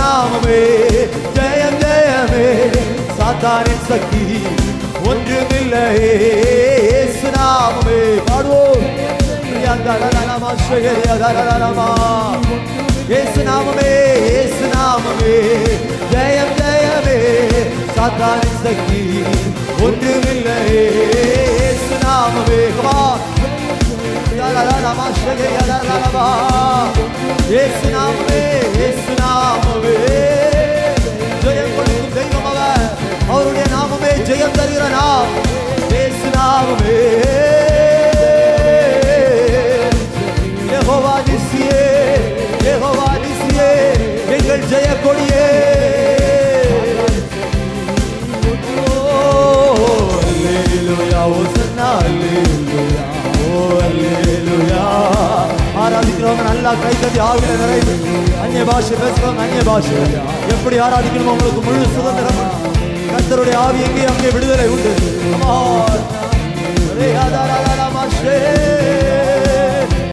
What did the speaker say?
நாமமே ஜெயம் ஜெயமே சாத்தானின் சக்தி ஒன்றுமில்லையே இயேசு நாமமே பாடுவோம் இயேசு நாமமே இயேசு நாமமே ஜெயம் ஜெயமே சாத்தானின் சக்தி ஒன்றுமில்லையே இயேசு நாமமே இயேசு நாமமே இயேசு நாமமே ஜெயம் கொடுக்கும் தெய்வம் அவர் அவருடைய நாமமே ஜெயம் தருகிற நாம் இயேசு நாமமே யெகோவா நிசியே யெகோவா நிசியே எங்கள் ஜெய கொடியே அல்லேலூயா ஓசன்னா அல்லேலூயா ஓ அல்லேலூயா ஆராதிக்கிறவங்க நல்லா கை தட்டி ஆவியில நிறைவு அந்நிய பாஷை பேசுறவங்க அந்நிய பாஷை எப்படி ஆராதிக்கணும் உங்களுக்கு முழு சுதந்திரம் கர்த்தருடைய ஆவி எங்கே அங்கே விடுதலை உண்டு